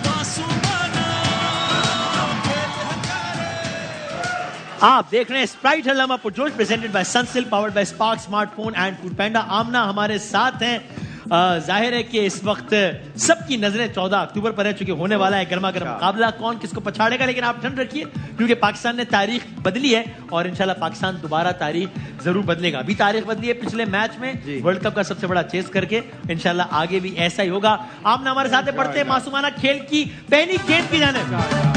आप देख रहे हैं स्प्राइट हर लम्हा पुरजोश, presented by Sunsilk, powered by Spark smartphone and Foodpanda. Amna हमारे साथ हैं। जाहिर है कि इस वक्त सबकी नजरें 14 अक्टूबर पर है, चूंकि होने वाला है गर्मा गर्म मुकाबला, कौन किसको पछाड़ेगा। लेकिन आप ठंड रखिए, क्योंकि पाकिस्तान ने तारीख बदली है और इंशाल्लाह पाकिस्तान दोबारा तारीख जरूर बदलेगा। अभी तारीख बदली है पिछले मैच में वर्ल्ड कप का सबसे बड़ा चेस करके, इंशाल्लाह आगे भी ऐसा ही होगा। आमना हमारे साथ है, बढ़ते मासूमाना खेल की पहली गेंद की जानिब।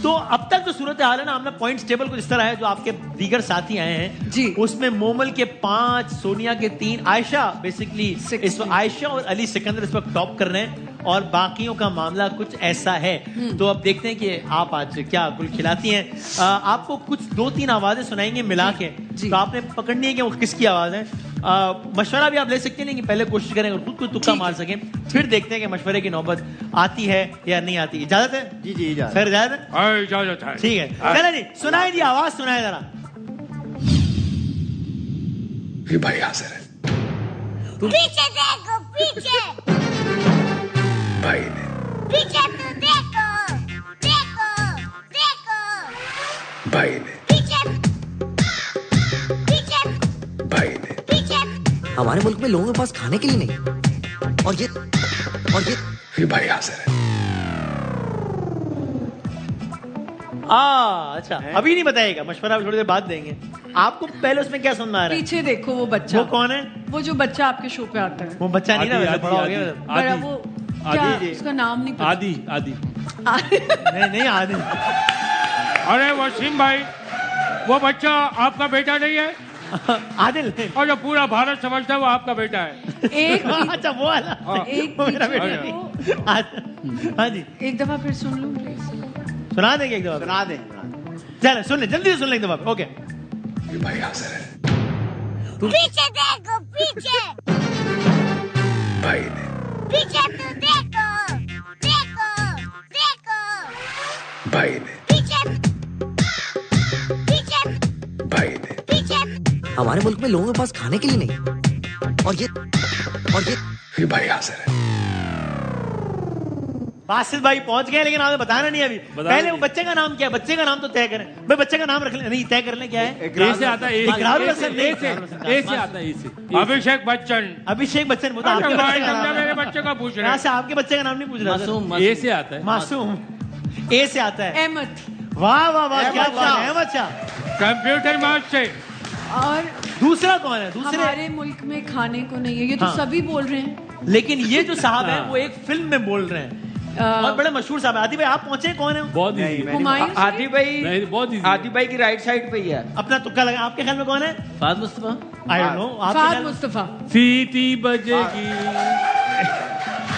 तो अब तक जो सूरत हाल है ना, हमने पॉइंट्स टेबल कुछ इस तरह है, जो आपके दीगर साथी आए हैं जी, उसमें मोमल के 5, सोनिया के 3, आयशा बेसिकली इस वक्त आयशा और अली सिकंदर इस वक्त टॉप कर रहे हैं, और बाकियों का मामला कुछ ऐसा है। तो अब देखते हैं कि आप आज क्या गुल खिलाती हैं। आपको कुछ 2-3 आवाजें सुनाएंगे मिला के, तो आपने पकड़नी है कि वो किसकी आवाज है। मशवरा भी आप ले सकते हैं, लेकिन पहले कोशिश करें और खुद को तुक्का मार सकें, फिर देखते हैं कि मशवरे की नौबत आती है या नहीं आती। इजाजत है? जी जी इजाजत। सर इजाजत है? इजाजत है। ठीक है, चलो जी, सुनाए जी, आवाज सुनाए जरा। ये भाई हाजिर है। पीछे देखो, पीछे भाई ने पीछे तो देखो, देखो, देखो भाई ने पीछे, पीछे, भाई ने पीछे। हमारे मुल्क में लोगों के पास खाने के लिए नहीं, और ये भाई हाजिर है। अच्छा, अभी नहीं बताएगा, मशवरा थोड़ी देर बाद देंगे आपको। पहले उसमें क्या सुनना आ रहा है? पीछे देखो वो बच्चा। वो कौन है? वो जो बच्चा आपके शो पे आता है। वो बच्चा नहीं ना, वैसे बड़ा हो गया। बड़ा वो क्या, उसका नाम नहीं पता। आदि नहीं आदि। अरे वसीम भाई, वो बच्चा आपका बेटा नहीं है? आदिल। और जो पूरा भारत समझता है वो आपका बेटा है। एक अच्छा, वो वाला एक मेरा बेटा नहीं। हाँ जी, एक दफा फिर सुन लूं प्लीज। सुना देंगे एक दफा? सुना दे। चलो सुन ले, जल्दी से सुन ले एक दफा। ओके, ये भाई हाजिर है। पीछे देखो, पीछे भाई ने पीछे तो देखो, देखो, देखो भाई ने पीछे, पीछे, भाई ने पीछे। हमारे मुल्क में लोगों के पास खाने के लिए नहीं, और ये भाई हाजिर है। बासित भाई पहुंच गए, लेकिन आपने बताना नहीं अभी। पहले वो बच्चे का नाम क्या है? बच्चे का नाम तो तय करें भाई, बच्चे का नाम रख ले। नहीं, तय कर ले क्या है? ए से आता है, ए से आता है, ए से। अभिषेक बच्चन। अभिषेक बच्चन, वो तो आपके बच्चे का नाम है। मेरे बच्चे का पूछ रहे हैं। आपके बच्चे का नाम नहीं पूछ रहा। मासूम, ए से आता है। मासूम, ए से आता है। अहमद। वाह वाह वाह, क्या बात है अहमद शाह। कंप्यूटर माउस से। और दूसरा कौन है? दूसरे हमारे मुल्क में खाने को नहीं है, ये तो हाँ। सभी बोल रहे हैं। लेकिन ये जो साहब है वो एक फिल्म में बोल रहे हैं और बड़े मशहूर साहब है। आदि भाई आप पहुंचे, कौन है? बहुत इजी है। हुमायूं आदि भाई, नहीं, बहुत इजी। आदि भाई की राइट साइड पे ही है। अपना तुक्का लगा, आपके ख्याल में कौन है? Fahd Mustafa. I don't know, आपके फाद ख्याल में? मुस्तफा। सीटी बजेगी।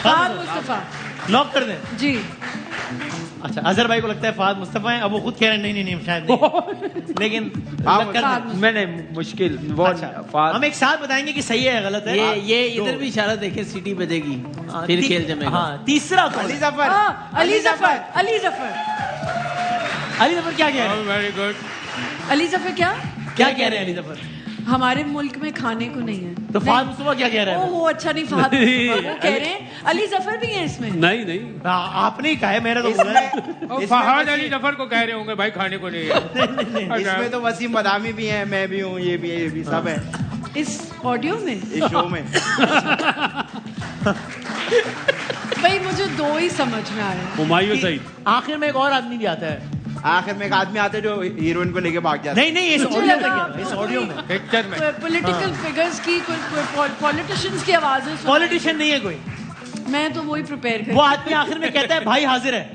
फाद मुस्तफा लॉक कर दें। जी। अच्छा, अजहर भाई को लगता है फाद मुस्तफा है, अब वो खुद कह रहे हैं नहीं नहीं नहीं शायद नहीं। लेकिन लॉक कर दें। मैंने मुश्किल वो अच्छा, हम एक साथ बताएंगे कि सही है या गलत है। ये इधर भी इशारा देखें, सीटी बजेगी फिर खेल जमेगा। हाँ, तीसरा कौन? अली जफर। अली जफर। अली जफर। अली जफर क्या कह रहे हैं? Very good. अली जफर क्या क्या कह रहे हैं अली जफर? हमारे मुल्क में खाने को नहीं है। तो फाद मुस्तफा क्या कह रहे हैं? ओहो, अच्छा नहीं, फाद मुस्तफा वो कह रहे हैं अली जफर भी है इसमें। नहीं नहीं, आपने ही कहा है, मेरा तो बोला है। और फहाद अली जफर को कह रहे होंगे भाई खाने को नहीं है। इसमें तो वसीम बदामी भी हैं, मैं भी हूँ, ये भी सब है इस ऑडियो में, इस शो में। भाई मुझे दो ही समझ में आया। हुमायूं सईद। आखिर में एक और आदमी भी आता है। आखिर में एक आदमी आता है जो हीरोइन को लेके भाग जाता है। नहीं नहीं, इस मुझे ऑडियो में लगा क्या? इस ऑडियो में पिक्चर में पॉलिटिकल फिगर्स की, पॉलिटिशियंस की आवाजें सुनाई। पॉलिटिशियन नहीं है कोई, मैं तो वही प्रिपेयर कर। वो आदमी आखिर में कहता है भाई हाजिर है।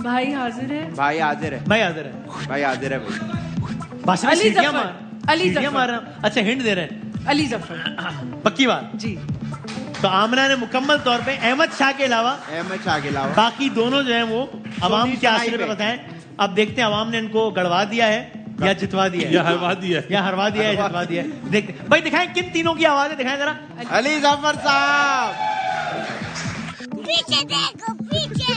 भाई हाजिर है। भाई हाजिर है। भाई हाजिर है। भाई हाजिर है भाई। भाषा में अली सीटियां जफर। मार, अली सीटियां जफर। मार रहे हैं। अच्छा, हिंट दे रहे हैं। अली जफर। पक्की बात। जी। तो आमना ने मुकम्मल तौर पे अहमद शाह के अलावा बाकी दोनों जो है वो अवाम के आश्रय पे बताएं। अब देखते हैं अवाम ने इनको गड़वा दिया है या जितवा दिया है, या हरवा दिया है, या हरवा दिया है, जितवा दिया है। देखते भाई, दिखाएं किन तीनों की आवाजें दिखाएं जरा। अली जफर साहब। पीछे देखो, पीछे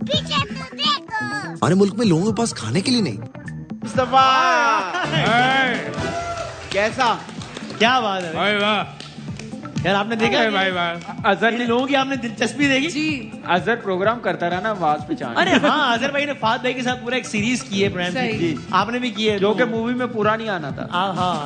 पीछे तो देखो। हमारे मुल्क में लोगों के पास खाने के लिए नहीं। मुस्तफा कैसा? क्या बात है भाई, वाह यार, आपने देखा भाई, भाई वाह। अजहर इन लोगों की आपने दिलचस्पी देखी? जी। अजहर प्रोग्राम करता रहा ना आवाज पहचान। अरे हाँ, अजहर भाई ने फाद भाई के साथ पूरा एक सीरीज की है प्रेम सही। की। आपने भी की है, जो कि मूवी में पूरा नहीं आना था। हाँ।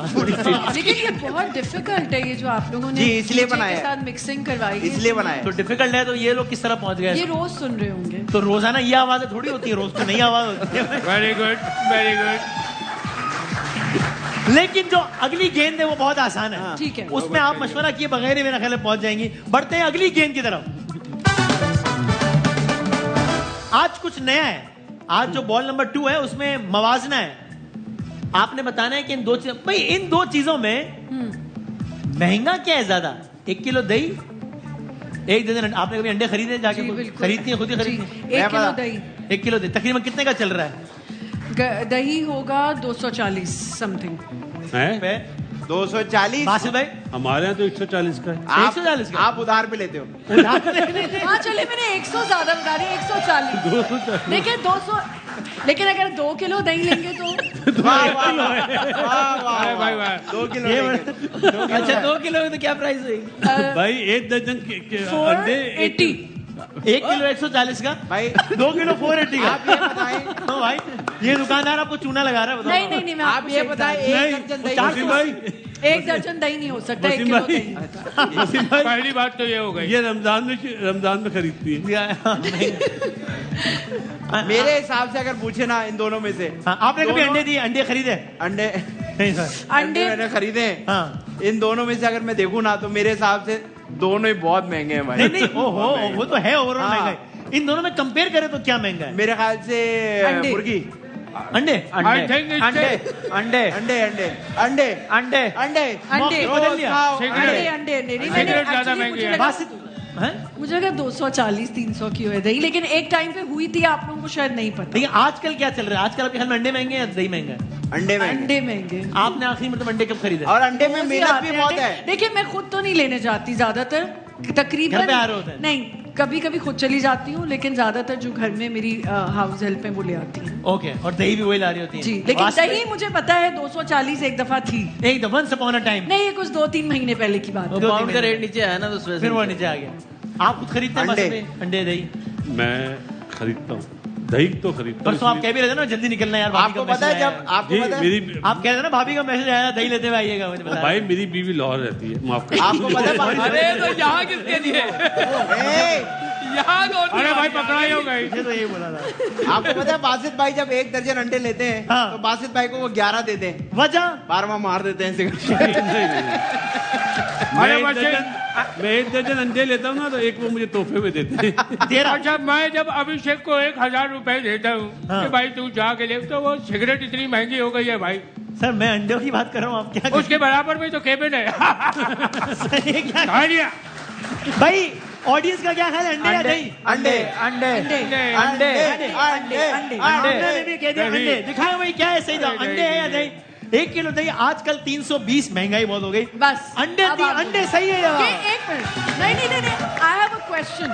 लेकिन ये बहुत डिफिकल्ट है, ये जो आप लोगों ने जी, इसलिए DJ बनाया के है। साथ मिक्सिंग करवाई है। इसलिए बनाया तो डिफिकल्ट है, तो ये लोग किस तरह पहुंच ये गए? रोज सुन रहे होंगे। तो रोजाना ये आवाजें थोड़ी होती है, रोज तो नई आवाज होती है। Very good, very good. लेकिन जो अगली गेंद है वो बहुत आसान है। ठीक है। उसमें आप मशवरा किए बगैर ही मेरा ख्याल है पहुंच जाएंगी। बढ़ते हैं अगली गेंद की तरफ। आज कुछ नया है। आज जो बॉल नंबर 2 है उसमें मवाजना है। आपने बताना है कि इन दो चीजों, भाई इन दो चीजों में महंगा क्या है ज्यादा? 1 किलो दही, एक दर्जन। आपने कभी अंडे खरीदे जाके? जी, बिल्कुल। खरीदती है, खुद ही खरीदती है? 1 किलो दही। 1 किलो दही तकरीबन कितने का चल रहा है? दही होगा 240 समथिंग। है 240। बासित भाई, हमारे यहाँ तो 140 का है। 140 का? आप उधार पे लेते हो? हाँ चलिए, मैंने 100 ज्यादा बता रही, 140। देखिए 200, लेकिन अगर 2 किलो दही लेंगे तो वाह वाह वाह अरे भाई वाह। 2 किलो ये लेंगे। अच्छा, 2 किलो में तो क्या प्राइस है? भाई 1 दर्जन के अंडे 480। 1 किलो 140 का भाई 2 किलो 480 का। आप ये बताएं, हाँ भाई, ये दुकानदार आपको चूना लगा रहा है, बताओ। नहीं नहीं नहीं, मैं आप आपको ये सही बताएं, बता एक दर्जन दही वसीम भाई, 1 दर्जन दही नहीं हो सकता, 1 वसीम किलो भाई, दही। वसीम भाई, पहली बात तो ये हो गई। ये रमजान में खरीदती है। मेरे हिसाब से अगर पूछे ना इन दोनों में से, हाँ, आपने कभी अंडे दिए? अंडे खरीदे? अंडे नहीं सर। अंडे मैंने खरीदे हैं। हाँ। इन दोनों में से अगर मैं देखूं ना, तो मेरे हिसाब से दोनों ही बहुत महंगे हैं भाई। नहीं नहीं, ओहो, वो तो है ओवरऑल हाँ। महंगा है। इन दोनों में कंपेयर करें तो क्या महंगा है? मेरे ख्याल से अंडे। मुर्गी। अंडे? I think it's अंडे अंडे अंडे अंडे अंडे अंडे अंडे अंडे बदल लिया। अंडे अंडे नहीं, मैंने सिगरेट ज्यादा actually महंगी मुझे है। लगा- बासित हैं? मुझे लगा 240-300 की है दही, लेकिन एक टाइम पे हुई थी, आप लोगों को शायद नहीं पता। लेकिन आजकल क्या चल रहा है? आजकल आपके ख्याल में अंडे महंगे हैं या दही महंगा है? अंडे महंगे। अंडे महंगे। आपने आखिरी मतलब अंडे कब खरीदे? और अंडे में रोज ही मेहनत आते भी हैं बहुत अंडे। है। देखिए, मैं खुद तो नहीं लेने जाती ज्यादातर, तकरीबन घर पे आ रहे होते हैं? नहीं, कभी कभी खुद चली जाती हूँ, लेकिन ज्यादातर जो घर में मेरी हाउस हेल्प है वो ले आती है। ओके, और दही भी वही ला रही होती है? जी, लेकिन वास्तव दही मुझे पता है 240 एक दफा थी। में एक वंस अपॉन अ टाइम। नहीं, ये कुछ 2-3 महीने पहले की बात वो है। पाउंड का रेट नीचे आया ना, तो उस वजह से फिर वो नीचे आ गया। आप खुद खरीदते हैं? अंडे। बासित भाई, अंडे दही? मैं खरीदता हूँ, दही तो खरीदता हूँ। परसों आप कह भी रहे थे ना जल्दी निकलना है यार, भाभी आपको का पता है मैसेज जब आया है। आपको जी, पता है मेरी आप कह रहे थे ना भाभी का मैसेज आया, दही लेते हुए आइएगा, मुझे बता भाई मेरी बीवी लाहौर रहती है, माफ कर। आपको पता है अरे तो यहाँ किसके दिए? यहाँ कौन सी अरे भाई बात पकड़ाई हो गई। ये तो यही बोला था। आपको पता है बासित भाई जब 1 दर्जन अंडे लेते हैं हाँ। तो बासित भाई को वो 11 देते हैं, वजह 12वां मार देते हैं सिगरेट। मैं 1 दर्जन अंडे लेता हूँ ना तो एक वो मुझे तोहफे में देते हैं। तेरा अच्छा मैं जब अभिषेक को 1000 रुपए देता हूँ हाँ। कि भाई तू जाके ले, तो वो सिगरेट इतनी महंगी हो गई है भाई, सर मैं अंडों की बात कर रहा हूँ, आप क्या उसके बराबर में तो केबिन है। सर, ये क्या खा लिया। भाई ऑडियंस का क्या ख्याल है, अंडे या नहीं? अंडे अंडे अंडे अंडे अंडे आमना ने भी कह दिया अंडे। दिखाओ भाई क्या है सही जवाब, अंडे है या नहीं? 1 किलो दही आजकल 320, महंगाई बहुत हो गई। बस अंडे अब आप अंडे बोलो। सही है ये जवाब। एक मिनट, नहीं, आई हैव अ क्वेश्चन।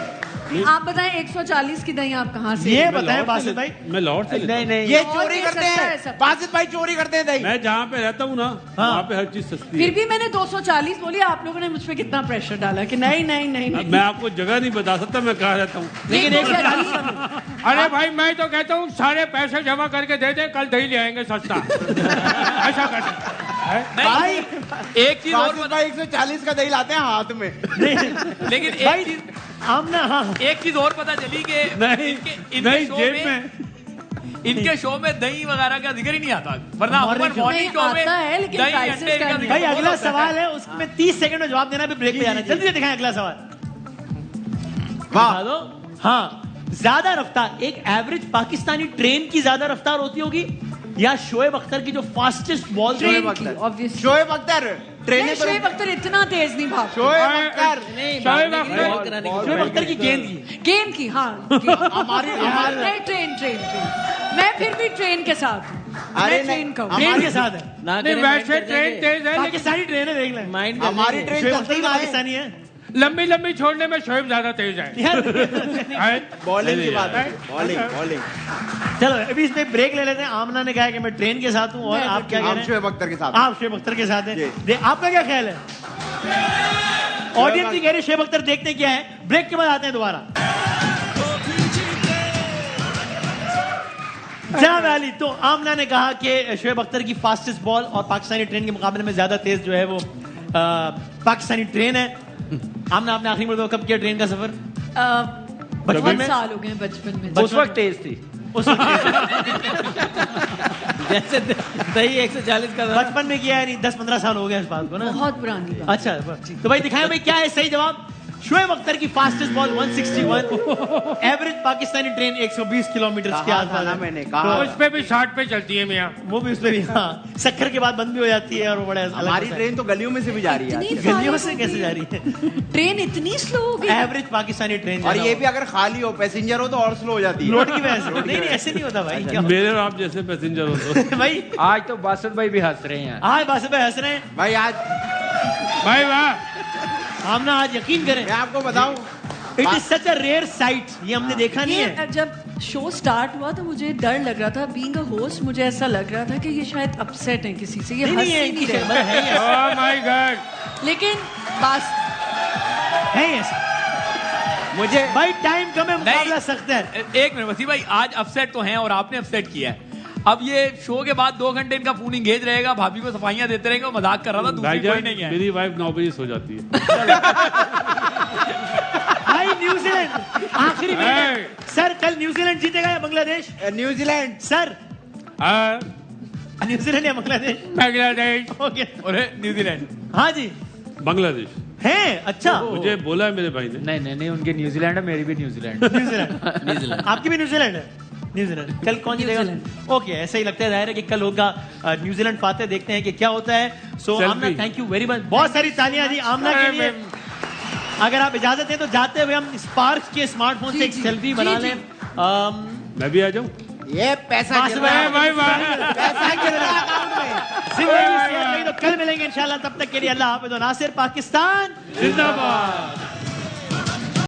आप बताएं 140 की दही आप कहाँ से? ये मैं बताएं लाहौर से बासित भाई। मैं लाहौर से लेता हूँ। नहीं ये और चोरी ये करते सस्ता है हैं, सब। बासित भाई चोरी करते हैं दही। मैं जहाँ पे रहता हूँ ना वहाँ पे हर चीज सस्ती फिर है। भी मैंने 240 बोली, आप लोगों ने मुझ पे कितना प्रेशर डाला कि नहीं। अब मैं आपको जगह नहीं बता सकता मैं कहाँ रहता हूँ। लेकिन एक अरे भाई मैं तो कहता हूँ सारे पैसे जमा करके दे दे, कल दही ले आएंगे सस्ता। ऐसा कर सकते हैं। भाई एक चीज और बासित भाई 140 का दही लाते हैं हाथ में। लेकिन भाई एक चीज आमना हाँ एक चीज और पता चली कि नहीं इनके नहीं शो जेब में में इनके शो में दही वगैरह का जिक्र ही नहीं आता, वरना Morning मॉर्निंग show शो में आता है, लेकिन दही prices अंडे का का नहीं। भाई जिक्र अगला बहुत होता सवाल है, उसमें 30 सेकंड में जवाब देना, फिर ब्रेक पे जाना। जल्दी से दिखाएं अगला सवाल। वाह दिखा दो। हाँ, ज्यादा रफ्तार, एक एवरेज पाकिस्तानी ट्रेन की ज्यादा रफ्तार होती होगी या शोएब अख्तर की जो फास्टेस्ट बॉल शोएब ट्रेन की, अख्तर। obviously। शोएब अख्तर ट्रेन नहीं, शोएब अख्तर इतना तेज नहीं भागता। शोएब अख्तर शोएब अख्तर की गेंद की गेम की, हाँ गेम। हमारी नहीं, ट्रेन। मैं फिर भी ट्रेन के साथ हूँ। अरे मैं ट्रेन का हूँ। ट्रेन के साथ है। ना नहीं करें, वैसे mind कर ट्रेन देंगे। तेज है लेकिन पाकिस्तानी ट्रेन है, देख लें। माइंड हमारी ट्रेन शोएब चलती अख्तर कहाँ है? पाकिस्तानी है लंबी छोड़ने में शोएब ज्यादा तेज है। यार। बॉलिंग की नहीं, बात है, बॉलिंग। चलो अभी इसमें ब्रेक ले लेते हैं। आमना ने कहा कि मैं ट्रेन के साथ हूँ, और आप क्या कह हम रहे हैं? शोएब अख्तर के साथ। आप शोएब अख्तर के साथ जी। हैं। आपका क्या ख्याल है? ऑडियंस भी कह रही है शोएब अख्तर, देखते हैं क्या है। ब्रेक के बाद आते हैं दोबारा। जनाब अली, तो आमना ने कहा कि शोएब अख्तर की फास्टेस्ट बॉल और पाकिस्तानी ट्रेन के मुकाबले में ज्यादा तेज जो है वो पाकिस्तानी ट्रेन है। आमना, आपने आखिरी मरतबा कब किया ट्रेन का सफर? बहुत साल हो गए बचपन में। उस वक्त तेज थी। उस वक्त जैसे दही 140 का था। बचपन में किया है, नहीं 10-15 साल हो गए इस बात को ना। बहुत पुरानी बात। अच्छा, तो भाई दिखाएं भाई क्या है सही जवाब। शोएब अख्तर की fastest ball 161, average Pakistani train 120 kilometre के कहा आसपास था ना है। मैंने, कहा। उस पे भी 60 पे चलती है मियाँ। वो भी उसमें भी, हाँ, शक्कर के बाद बंद भी हो जाती है और वो बड़ा अलग हमारी होता है। ट्रेन तो गलियों में से भी जा रही है इतनी आजकल। गलियों से कैसे जा रही है? ट्रेन इतनी स्लो हो गई। एवरेज पाकिस्तानी ट्रेन और ये भी अगर खाली हो, पैसेंजर हो तो और स्लो हो जाती है। लोड की वजह से। नहीं ऐसे नहीं होता भाई, क्या मेरे और आप जैसे पैसेंजर हो तो भाई आज तो बासत भाई भी हंस रहे हैं। आज बासित भाई हंस रहे हैं। भाई आज भाई वाह, आमना आज यकीन करें, मैं आपको बताऊं, it is such a rare sight, ये हमने देखा नहीं है। ये जब शो स्टार्ट हुआ तो मुझे डर लग रहा था। बीइंग अ होस्ट मुझे ऐसा लग रहा था कि ये शायद अपसेट है किसी से, ये हंस नहीं है ही नहीं इनकी रहे। मतलब है ही ऐसा। Oh my God. लेकिन बस है ही ऐसा। मुझे भाई टाइम कम है, मुकाबला सख्त है। एक मिनट वसीम भाई, आज अपसेट तो हैं और आपने अपसेट किया है। अब ये शो के बाद 2 घंटे इनका फोन इंगेज रहेगा, भाभी को सफाइयां देते रहेंगे। वो मजाक कर रहा था, दूसरी कोई भाईजान नहीं है। मेरी वाइफ 9 बजे सो जाती है। भाई न्यूजीलैंड आखिरी मिनट। सर कल न्यूजीलैंड जीतेगा या बांग्लादेश? न्यूजीलैंड सर हाँ, न्यूजीलैंड या बांग्लादेश? बांग्लादेश। ओके, और न्यूजीलैंड। हाँ जी बांग्लादेश है। अच्छा, मुझे बोला है मेरे भाई ने। नहीं उनके न्यूजीलैंड है, मेरी भी न्यूजीलैंड। न्यूजीलैंड आपकी भी न्यूजीलैंड है? न्यूजीलैंड कल कौन जीतेगा? ओके, ऐसा ही लगता है, जाहिर है कि कल होगा न्यूजीलैंड फाते। देखते हैं कि क्या होता है। सो आमना, थैंक यू वेरी मच। बहुत सारी तालियां दी आमना के लिए। अगर आप इजाजत दें तो जाते हुए हम स्पार्क्स के स्मार्टफोन से एक सेल्फी बना लें। मैं भी आ जाऊं? ये पैसा गिर रहा है। भाई वाह, पैसा गिर रहा है अकाउंट में। जिंदगी सेहत रही तो कल मिलेंगे इंशाल्लाह। तब तक के लिए अल्लाह हाफिज़। नासिर पाकिस्तान जिंदाबाद।